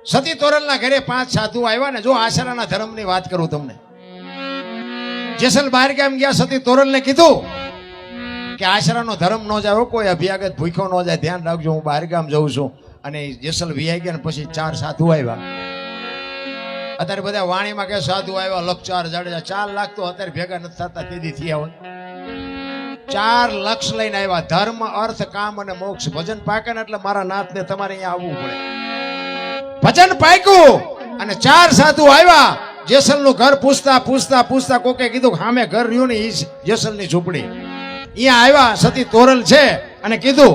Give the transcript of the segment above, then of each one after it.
સતી તોરલના ઘરે 5 સાધુ આવ્યા ને. જો આશરાના ધર્મની વાત કરું તમને, જેસલ બહાર ગામ ગયા, સતી તોરલને કીધું કે આશરાનો ધર્મ ન જાય, કોઈ અભ્યાગત ભૂખ્યો ન જાય, ધ્યાન રાખજો, હું બહાર ગામ જઉં છું. અને જેસલ વિયાઈ ગયા ને પછી 4 સાધુ આવ્યા. અત્યારે બધા વાણીમાં કે સાધુ આવ્યા 1,04 જાડેજા, 4 લાખ તો અત્યારે ભેગા નથી થતા, તેદી થયા હોય. 4 લક્ષ લઈને આવ્યા. ધર્મ, અર્થ, કામ અને મોક્ષ. ભજન પાકે ને એટલે મારા નાથને તમારે અહીંયા આવવું પડે. ભજન પાક્યું અને 4 સાધુ આવ્યા. જેસલ નું ઘર પૂછતા પૂછતા પૂછતા કોકે કીધું સામે ઘર રહ્યું ને ઈ જેસલ ની ઝૂંપડી. અહીંયા આવ્યા. સતી તોરલ છે અને કીધું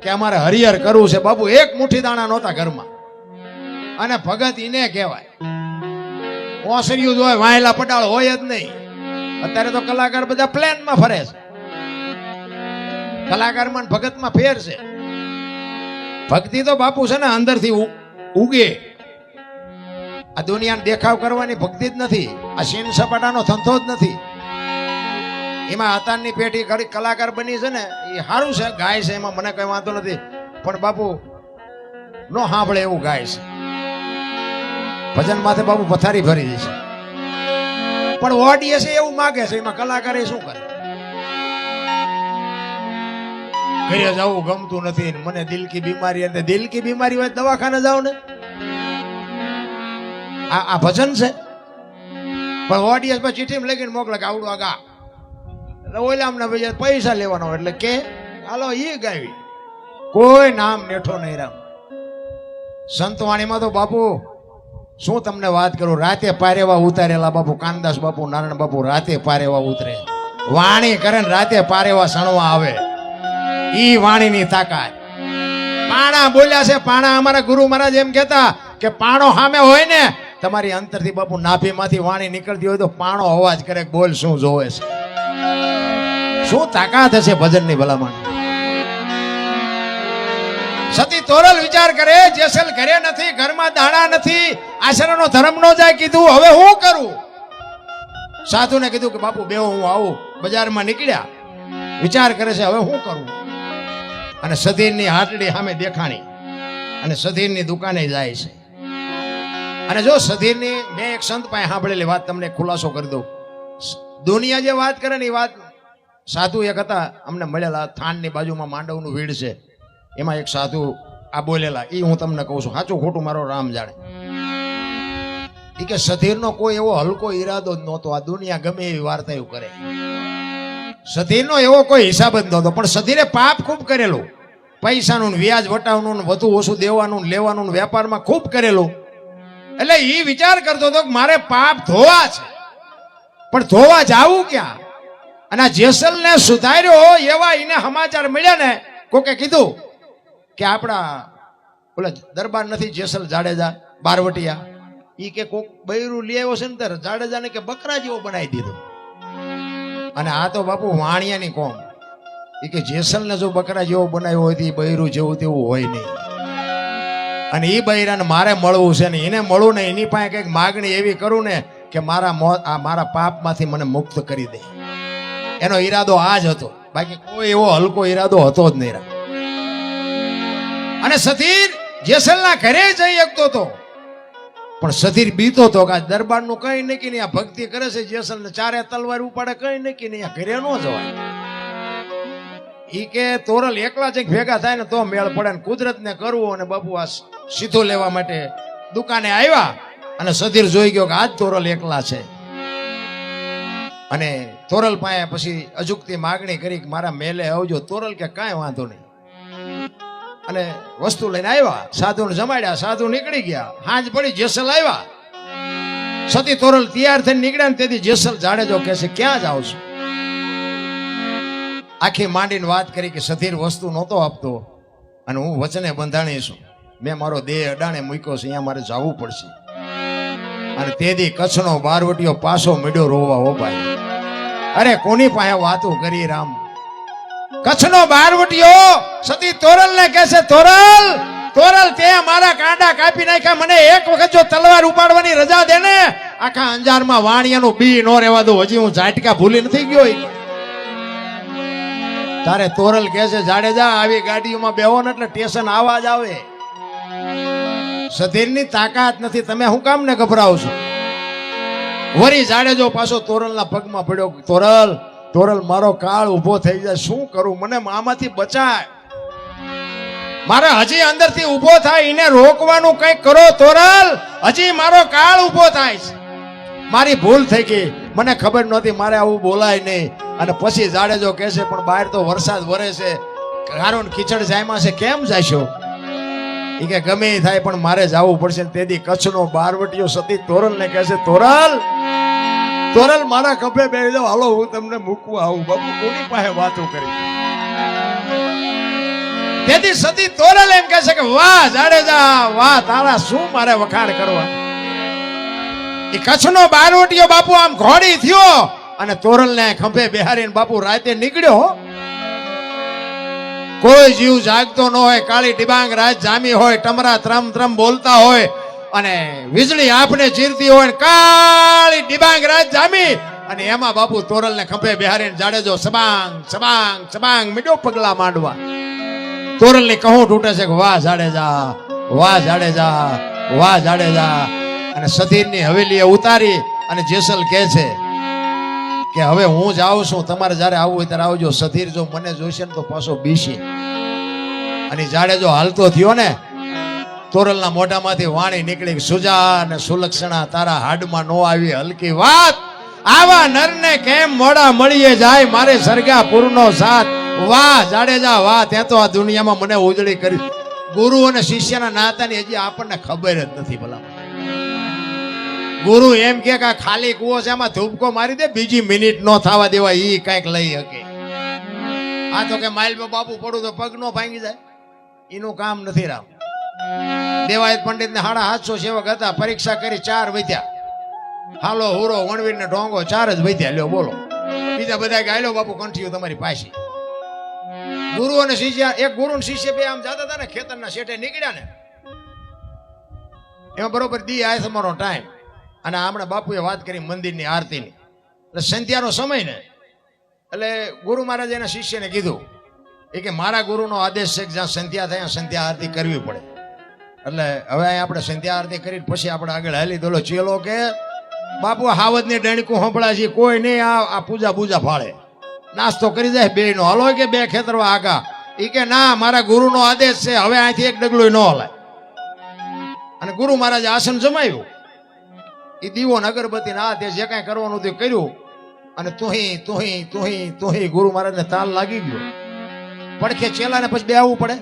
કે અમારે હરિહર કરવું છે. બાબુ એક મુઠ્ઠી દાણા નહોતા ઘરમાં. અને ભગત ઈને કહેવાય. ઓસરિયું જ હોય, વાયેલા પટાળ હોય જ નહીં. અત્યારે તો કલાકાર બધા પ્લેનમાં ફરે છે. કલાકારમાં ભગતમાં ફેર છે. ભક્તિ તો બાપુ છે ને અંદરથી ઉગે. આ દુનિયાને દેખાવ કરવાની ભક્તિ જ નથી. આ સીન સપાટાનો ધંધો જ નથી. એમાં અતારની પેઢી ઘડી કલાકાર બની છે ને, એ સારું છે, ગાય છે, એમાં મને કઈ વાંધો નથી. પણ બાપુ નો સાંભળે એવું ગાય છે. ભજન માથે બાપુ પથારી ભરી દે છે. પણ ઓડિયન્સ એવું માગે છે, એમાં કલાકાર એ શું કરે? ઘરે જવું ગમતું નથી, મને દિલ કી બીમારી. અને દિલ કી બીમારી હોય દવાખાને જાવ ને. આ ભજન છે. પણ ઓડિયન્સ પર ચીઠી લખીને મોકલે કે આવડું આ ગા. એટલે ઓલા અમને ભાઈ પૈસા લેવાનો, એટલે કે હાલો એ ગાવી. કોઈ નામ નેઠો નહીં રામ. સંતવાણીમાં તો બાપુ શું તમને વાત કરું, રાતે પારેવા ઉતારેલા બાપુ કાનદાસ બાપુ, નારાયણ બાપુ રાતે પારેવા ઉતરે. વાણી કરે ને રાતે પારેવા સણવા આવે. ઈ વાણીની તાકાત. પાણા બોલ્યા છે, પાણા. અમારા ગુરુ મહારાજ એમ કહેતા કે પાણો સામે હોય ને, તમારી અંતરથી બાપુ નાભીમાંથી વાણી નીકળતી હોય તો પાણો અવાજ કરે, બોલ શું જોવે છે. શું તાકાત હશે ભજનની ભલામણ. સતી તોરલ વિચાર કરે, જેસલ ઘરે નથી, ઘરમાં દાણા નથી, આશરાનો ધર્મ નો જાય. કીધું હવે હું કરું? સાધુને કીધું કે બાપુ બેહો, હું આવું. બજારમાં નીકળ્યા. વિચાર કરે છે હવે હું કરું. અને સધીરની હાટડી સામે દેખાણી અને સધીરની દુકાને જાય છે. અને જો સધીરની, મેં એક સંત પાસે સાંભળેલી વાત તમને ખુલાસો કરી દઉં. દુનિયા જે વાત કરે ને એ વાત, સાધુ એક હતા અમને મળેલા, થાનની બાજુમાં માંડવનું વીડ છે, એમાં એક સાધુ આ બોલેલા. એ હું તમને કહું છું, સાચું ખોટું મારો રામ જાણે. એ કે સધીરનો કોઈ એવો હલકો ઈરાદો જ નહોતો. આ દુનિયા ગમે એવી વાર્તાઓ કરે, સધીરનો એવો કોઈ હિસાબ જ નહોતો. પણ સધીરે પાપ ખૂબ કરેલું. પૈસાનું વ્યાજ વટાવનું, વધુ ઓછું દેવાનું, લેવાનું, વેપારમાં ખૂબ કરેલું. એટલે એ વિચાર કરતો હતો કે મારે પાપ ધોવા છે, પણ ધોવા જાવું ક્યાં? અને આ જેસલને સુધાર્યો એવા એને સમાચાર મળ્યા ને. કોકે કીધું કે આપણા ઓલા દરબાર નથી જેસલ જાડેજા બારવટિયા, ઈ કે કોક બૈરું લઈ આવ્યો છે ને, ત્યારે જાડેજાને કે બકરા જેવો બનાવી દીધો. અને આ તો બાપુ વાણિયાની કોમ. એ કે જેસલને જો બકરા જેવો બનાવ્યો હોય તો બૈરું જેવું તેવું હોય નહીં. અને એ બૈરાને મારે મળવું છે ને, એને મળવું ને, એની પાસે કંઈક માગણી એવી કરું ને કે મારા પાપમાંથી મને મુક્ત કરી દે. એનો ઈરાદો આ જ હતો, બાકી કોઈ એવો હલકો ઈરાદો હતો જ નહીં. અને સધીર જેસલના ઘરે જઈ શકતો હતો, પણ સધીર બીતો હતો કે આ દરબારનું કઈ નક્કી નહીં. આ ભક્તિ કરે છે જેસલને, 4 તલવાર ઉપાડે, કઈ નક્કી નહીં. આ ઘરે ન જવાય. ઈ કે તોરલ એકલા જ ભેગા થાય ને તો મેળ પડે ને. કુદરતને કરવું. અને બાપુ આ સીધો લેવા માટે દુકાને આવ્યા. અને સધીર જોઈ ગયો કે આજ તોરલ એકલા છે. અને તોરલ પાસે પછી અજુકતી માગણી કરી કે મારા મેલે આવજો. તોરલ કે કાંઈ વાંધો નહીં. અને વસ્તુ લઈને આવ્યા, સાધુને જમાડ્યા, સાધુ નીકળી ગયા. હાંજ પડી, જેસલ આવ્યા. સતી તોરલ તૈયાર થઈને નીકળ્યા ને તેથી જેસલ જાડેજો કહે છે ક્યાં જાવ છો? આખી માંડીને વાત કરી કે સધીર વસ્તુ નહોતો આપતો અને હું વચને બંધાણી છું. મેં મારો દેહ અડાણે મૂક્યો છે, અહીંયા મારે જવું પડશે. અને તેથી કચ્છનો બારવટીયો પાછો મીડ્યો રોવા. હો ભાઈ, અરે કોની પાસે વાતો કરી રામ? કચ્છનો બારવટીયો સતી તોરલ ને કહે છે, તોરલ તે મારા કાંડા કાપી નાખ્યા. મને એક વખત જો તલવાર ઉપાડવાની રજા દે ને, આખા અંજારમાં વાણિયાનું બી નો રહેવા દો. હજી હું ઝાટકા ભૂલી નથી ગયો. તારે તોરલ કહે છે જાડેજા આવી ગાડીઓમાં બેહો ને એટલે સ્ટેશન આવાજ આવે. સધીરની તાકાત નથી, તમે શું કામ ને ગભરાવ છો? વરી જાડેજો પાછો તોરલના પગમાં પડ્યો. તોરલ, તોરલ, મારો કાળ ઊભો થઈ જાય, શું કરું? મને આમાંથી બચાય. મારે હજી અંદરથી ઊભો થાય, એને રોકવાનું કંઈક કરો તોરલ. હજી મારો કાળ ઊભો થાય છે. મારી ભૂલ થઈ ગઈ, મને ખબર નહોતી, મારે આવું બોલાય નહીં. અને પછી જાડેજો કહે છે, પણ બહાર તો વરસાદ વરે છે, ગારો ને કીચડ જાયમાં છે, કેમ જાશો? એ કે ગમે એ થાય પણ મારે જવું પડશે. તેથી કચ્છનો બારવટીયો સતી તોરલને કહે છે, તોરલ, તોરલ, મારા ખભે બેસી જાઓ, હાલો હું તમને મૂકવા આવું. બાપુ કોની પાસે વાતો કરી? તેથી સતી તોરલ એમ કહે છે કે વાહ જાડેજા, વાહ, તારા શું મારે વખાણ કરવા. એ કચ્છનો બારવટીયો બાપુ આમ ઘોડી થયો અને તોરલને ખંભે બેહારીને બાપુ રાતે નીકળ્યો. કોઈ જીવ જાગતો ન હોય, કાળી ડિબાંગ રાત જામી હોય, ટમરા ત્રમ ત્રમ બોલતા હોય અને વીજળી આંખને ચીરતી હોય, કાળી ડિબાંગ રાત જામી અને એમાં બાપુ તોરલને ખંભે બેહારીને જાડેજો સબાંગ સબાંગ સબાંગ મીડો પગલા માંડવા. તોરલની કહું તૂટે છે કે વાહ જાડેજા, વાહ જાડેજા, વાહ જાડેજા. અને સધીરની હવેલીએ ઉતારી અને જેસલ કહે છે કે હવે હું જાઉં છું, તમારે જ્યારે આવવું હોય ત્યારે આવજો. સધીર જો મને જોઈશે ને તો પાછો બીસી. અને જાડેજો હાલતો થયો ને, તોરલના મોઢામાંથી વાણી નીકળી, સુજા અને સુલક્ષણા, તારા હાડમાં નો આવી હલકી વાત. આવા નરને કેમ મોડા મળીએ જાય, મારે સરગાપુરનો સાથ. વાહ જાડેજા, વાહ, ત્યાં તો આ દુનિયામાં મને ઉજળી કરી. ગુરુ અને શિષ્યના નાતાની હજી આપણને ખબર જ નથી. ભલા ગુરુ એમ કે ખાલી કુવો છે, એમાં ધૂપકો મારી દે, બીજી મિનિટ નો થવા દેવા, ઈ કઈક લઈ શકે. આ તો કે માઇલ પર બાપુ પડું તો પગ નો ભાંગી જાય, એનું કામ નથી. રામ દેવાયત પંડિત ને 750 સેવક હતા, પરીક્ષા કરી 4 વધ્યા. હાલો હુરો વણવીર ને ઢોંગો 4 જ વધ્યા. લ્યો બોલો, બીજા બધા ગાયલો બાપુ કંઠીઓ તમારી પાસે. ગુરુ અને શિષ્ય, એક ગુરુ ને શિષ્ય બે આમ જતા હતા ને, ખેતરના શેઠે નીકળ્યા ને, એમાં બરોબર દી આય તમારો ટાઈમ. અને હમણાં બાપુએ વાત કરી મંદિરની આરતીની, એટલે સંધ્યાનો સમય ને, એટલે ગુરુ મહારાજ એના શિષ્યને કીધું એ કે મારા ગુરુનો આદેશ છે કે જ્યાં સંધ્યા થાય સંધ્યા આરતી કરવી પડે. એટલે હવે અહીં આપણે સંધ્યા આરતી કરી પછી આપણે આગળ હાલી. દોલો ચેલો કે બાપુ હાવજની ડણકું સંભળાય છે, કોઈ નહીં આ પૂજા બૂજા ફાળે, નાસ્તો કરી જાય બે નો. હલો કે બે ખેતરવા આગા. એ કે ના, મારા ગુરુનો આદેશ છે, હવે અહીંથી એક ડગલું ન હલાય. અને ગુરુ મહારાજે આસન જમાવ્યું, એ દીવો અગરબત્તી ના તે જે કાંઈ કરવાનું તે કર્યું. અને તુહી તુહી તુહી તુહી ગુરુ મહારાજને તાલ લાગી ગયો. પડખે ચેલાને પછી બેહવું પડે.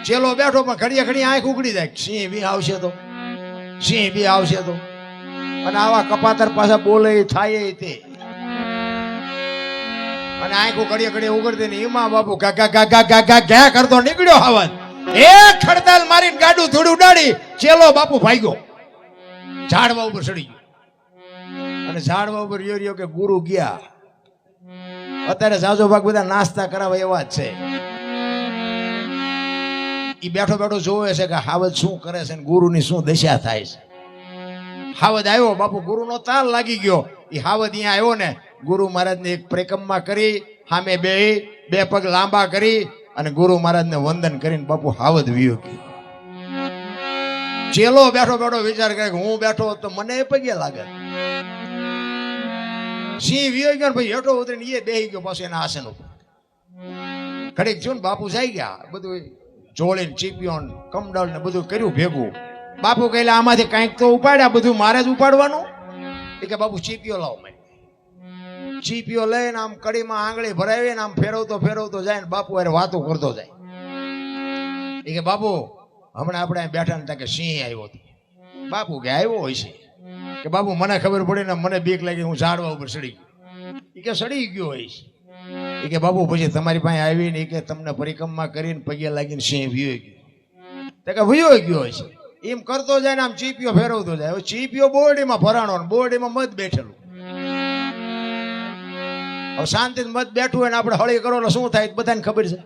ચેલો બેઠો પણ ઘડીએ ઘડી આંખ ઉગડી જાય, સિંહ બી આવશે તો, સિંહ બી આવશે તો. અને આવા કપાતર પાછા બોલે થાય તે, અને આંખો ઘડીએ ઘડીએ ઉગડતી ને એમાં બાપુ ગા ગા ગા ગા ગા ઘા કરતો નીકળ્યો હાવજ. એક ખડતાલ મારીને ગાડું થોડું ઉડાડી, ચેલો બાપુ ભાગ્યો, ઝાડવા ઉપર ચડી ગયો. અને ઝાડવા ઉપર રહ્યો કે ગુરુ ગયા. અત્યારે જાજો ભાગ બધા નાસ્તા કરાવે એવા જ છે. ઈ બેઠો બેઠો જોવે છે કે હાવજ શું કરે છે, ગુરુની શું દશા થાય છે. હાવજ આવ્યો, બાપુ ગુરુનો તાલ લાગી ગયો. એ હાવજ અહીંયા આવ્યો ને, ગુરુ મહારાજને એક પરિક્રમા કરી, સામે બે પગ લાંબા કરી અને ગુરુ મહારાજને વંદન કરીને બાપુ હાવજ વિયો ગયો. ચેલો બેઠો બેઠો વિચાર કરે કે હું બેઠો તો મને પગે લાગે. સિંહ વિયો ગયો ભાઈ હેઠો ઉતરીને એ બેહી ગયો પાછો એના આસન ઉપર. ઘડીક જો ને બાપુ જઈ ગયા, બધું જોડીને ચીપિયો કમડલ ને બધું કર્યું ભેગું. બાપુ કહેલા આમાંથી કંઈક તો ઉપાડ્યા, બધું મારે જ ઉપાડવાનું. એ કે બાપુ ચીપિયો લાવો. મેં ચીપિયો લઈને આમ કડીમાં આંગળી ભરાવીને આમ ફેરવતો ફેરવતો જાય ને બાપુ અરે વાતો કરતો જાય. એ કે બાપુ હમણાં આપણે બેઠા ને કે સિંહ આવ્યો હતો. બાપુ કે આવ્યો હોય છે કે બાપુ મને ખબર પડી ને, મને બીક લાગી, હું ઝાડવા ઉપર ચડી ગયો. એ કે સડી ગયો હોય છે. એ કે બાપુ પછી તમારી પાસે આવીને એ કે તમને પરિક્રમા કરીને પગે લાગીને સિંહ વિયો ગયો. તો કે વિયો ગયો હોય છે. એમ કરતો જાય ને આમ ચીપિયો ફેરવતો જાય. હવે ચીપિયો બોરડીમાં ભરાણો, બોરડીમાં મધ બેઠેલું. હવે શાંતિ મત બેઠું હોય ને આપણે હળી કરો એટલે શું થાય બધાને ખબર છે.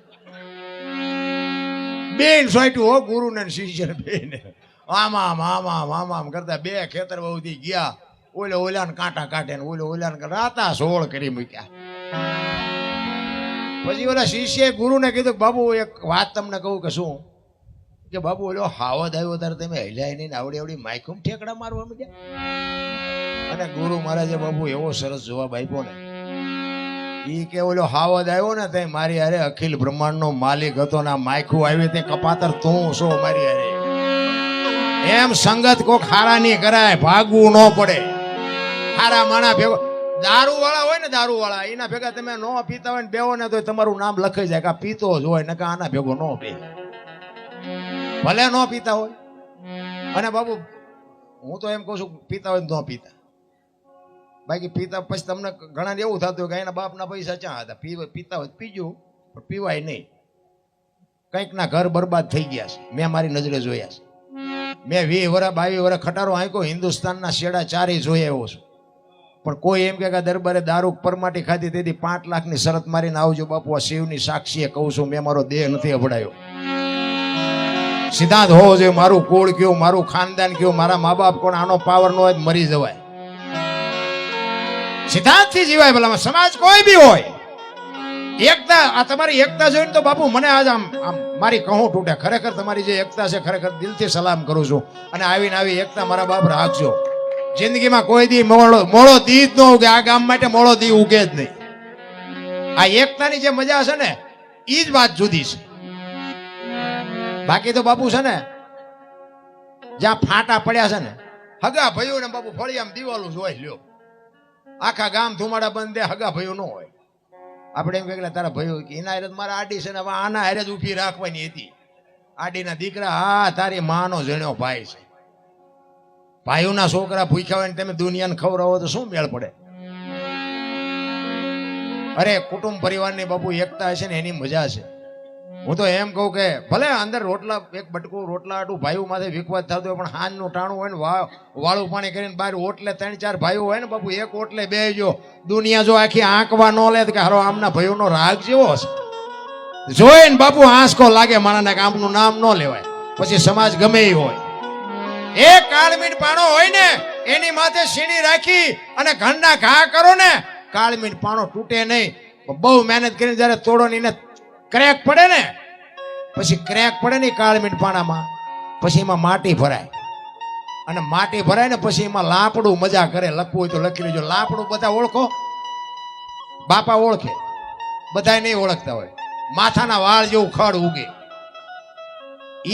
બેન સોટ્યું હો ગુરુ ને શિષ્ય બેન આમ આમ આમ આમ આમ આમ કરતા બે ખેતર બહુથી ગયા. ઓલાને કાંટા કાઢે ને ઓલાને રાતા સોળ કરી મૂક્યા. પછી ઓલા શિષ્ય ગુરુને કીધું બાબુ એક વાત તમને કહું કે શું? કે બાપુ ઓલો હાવદ આવ્યો ત્યારે તમે હલ્યા નહીં આવડી આવડી માઇકુમ ઠેકડા મારવા માંડ્યા. અને ગુરુ મહારાજે બાપુ એવો સરસ જવાબ આપ્યો ને, ઈ કે ઓલો હાવદ આવ્યો ને તે મારી હારે અખિલ બ્રહ્માંડનો માલિક હતો ને માયખું આવી તે કપાતર તું છો મારી હારે. એમ સંગત કોક હારા નહીં કરાય, ભાગવું ન પડે. હારા માણા ભેગો દારૂ વાળા હોય ને, દારૂ વાળા એના ભેગા તમે ન પીતા હોય ને બેવો ને તો તમારું નામ લખાઈ જાય કે પીતો જ હોય ને કે આના ભેગો ન પી, ભલે ન પીતા હોય. અને બાબુ હું તો એમ કહું છું પીતા હોય ન પીતા, બાકી પીતા પછી તમને ઘણા એવું થતું કે એના બાપના પૈસા ચા હતા, પીતા હોય પીજો પણ પીવાય નહીં. કંઈક ના ઘર બરબાદ થઈ ગયા છે, મેં મારી નજરે જોયા છે. મેં 20 વર્ષ 22 વર્ષ ખટારો આંક્યો, હિન્દુસ્તાનના શેડા ચારે જોઈ આવ્યો છું. પણ કોઈ એમ કે દરબારે દારૂ પરમાટી ખાધી તેથી 5 લાખની શરત મારીને આવજો બાપુ, આ શિવની સાક્ષીએ કહું છું, મેં મારો દેહ નથી અભડાયો. સિદ્ધાંત હોવો જોઈએ, મારું કુળ કયું, મારું ખાનદાન કયું, મારા મા બાપ કોણ, આનો પાવર નો હોય મરી જવાય. સિદ્ધાંતથી જીવાય. ભલામાં સમાજ કોઈ બી હોય, એકતા, આ તમારી એકતા જોઈને તો બાપુ મને આજ આમ મારી કહું તૂટે. ખરેખર તમારી જે એકતા છે ખરેખર દિલથી સલામ કરું છું. અને આવીને આવી એકતા મારા બાપ રાખજો. જિંદગીમાં કોઈ દી મોળો દી જ ન ઉગે, આ ગામ માટે મોળો દી ઉગે જ નહીં. આ એકતાની જે મજા છે ને એ જ વાત જુદી છે. બાકી તો બાપુ છે ને જ્યાં ફાટા પડ્યા છે ને, હગા ભાઈઓ ને બાપુ ફળિયામાં દિવાલું જોઈ લ્યો, આખા ગામ ધુમાડા બંધ દે, હગા ભાઈઓ ન હોય. આપણે એમ કે તારા ભાઈઓ એના હારે મારા આડી છે ને હવે આના હારે જ ઊભી રાખવાની હતી. આડીના દીકરા, હા તારી માનો જણ્યો ભાઈ છે. ભાઈઓના છોકરા ભૂખ્યા હોય ને તમે દુનિયાને ખવડાવો તો શું મેળ પડે? અરે કુટુંબ પરિવારની બાપુ એકતા છે ને એની મજા છે. હું તો એમ કહું કે ભલે અંદર રોટલા એક બટકું રોટલા આટું ભાઈઓ માથે વિખવાદ થતો હોય, પણ હાનનું ટાણું હોય ને વાળું પાણી કરીને બહાર ઓટલે 3-4 ભાઈઓ હોય ને બાપુ, એક ઓટલે બેસજો. દુનિયા જો આખી આંકવા ન લે કે હારો આમના ભાઈઓનો રાગ જેવો છે, જોઈને બાપુ આંસકો લાગે માણાને કે આમનું નામ ન લેવાય. પછી સમાજ ગમે એ હોય, એક કાળમીન પાણો હોય ને એની માથે સીણી રાખી અને ઘરના ઘા કરો ને, કાળમીન પાણો તૂટે નહીં. બહુ મહેનત કરીને જયારે તોડો ને એને ક્રેક પડે ને, પછી ક્રેક પડે ને કાળમીન પાણામાં, પછી એમાં માટી ભરાય. અને માટી ભરાય ને પછી એમાં લાપડું મજા કરે. લખવું હોય તો લખી લેજો. લાપડું બધા ઓળખો? બાપા ઓળખે, બધા નહીં ઓળખતા હોય. માથાના વાળ જેવું ખડ ઉગે.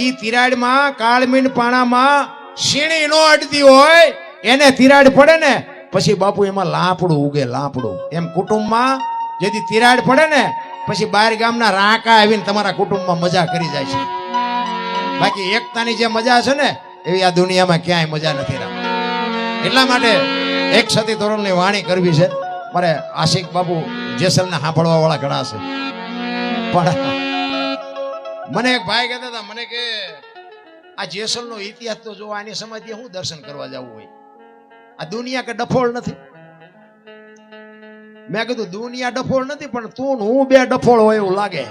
ઈ તિરાડમાં કાળમીન પાણામાં સીણી નો અડતી હોય, એને તિરાડ પડે ને પછી બાપુ એમાં લાપડું ઉગે, લાપડું. એમ કુટુંબમાં જેથી તિરાડ પડે ને પછી બહાર ગામના રાકા આવીને તમારા કુટુંબમાં મજા કરી જાય છે. બાકી એકતાની જે મજા છે ને એવી આ દુનિયામાં ક્યાંય મજા નથી રામ. એટલા માટે એક સતી તોરણની વાણી કરવી છે મારે. આશિક બાપુ જેસલને સાંભળવા વાળા ઘણા છે, પણ મને એક ભાઈ કહેતા હતા, મને કે આ જેસલનો ઇતિહાસ તો જો આની સમાધિએ હું દર્શન કરવા જવું હોય, આ દુનિયા કે ડફોળ નથી. મેં કીધું દુનિયા ડફોળ નથી, પણ તું હું બે ડફોળ હોય એવું લાગે.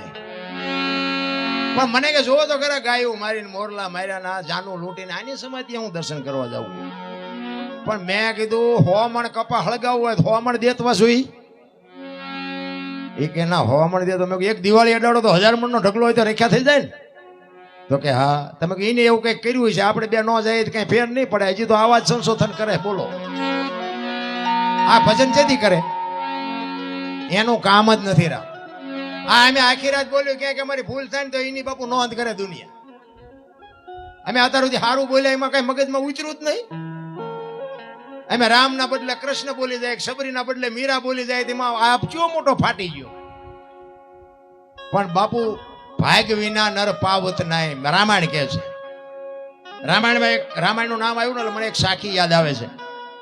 પણ મને કે જોવો તો ખરા ગાયું મારીને મોરલા માર્યા ના જાનું લૂંટીને આની સમાધિએ હું દર્શન કરવા જાઉં. પણ મેં કીધું હોમણ કપા હળગાવવું હોય તો હોમણ દેતવા જોઈ. એ કે ના હોમણ દે તો મેં એક દિવાળી અડાડો તો 1000 મણનો ઢગલો હોય તો રેખ્યા થઈ જાય ને. તો કે હા. તમે એને એવું કંઈક કર્યું છે, આપણે બે ન જાય તો કઈ ફેર નહીં પડે. હજી તો આવા જ સંશોધન કરે. બોલો આ ભજન જેથી કરે એનું કામ જ નથી રામ. આ અમે આખી રાત બોલ્યું કે અમારી ભૂલ થાય ને તો એની બાપુ નોંધ કરે દુનિયા. અમે અત્યાર સુધી સારું બોલ્યા એમાં કઈ મગજમાં ઉતર્યું જ નહીં. અમે રામના બદલે કૃષ્ણ બોલી જાય, સબરીના બદલે મીરા બોલી જાય, તેમાં આ ચો મોટો ફાટી ગયો. પણ બાપુ ભાગ વિના નર પાવત નાય રામાયણ કહે છે. રામાયણમાં એક રામાયણનું નામ આવ્યું ને મને એક સાખી યાદ આવે છે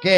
કે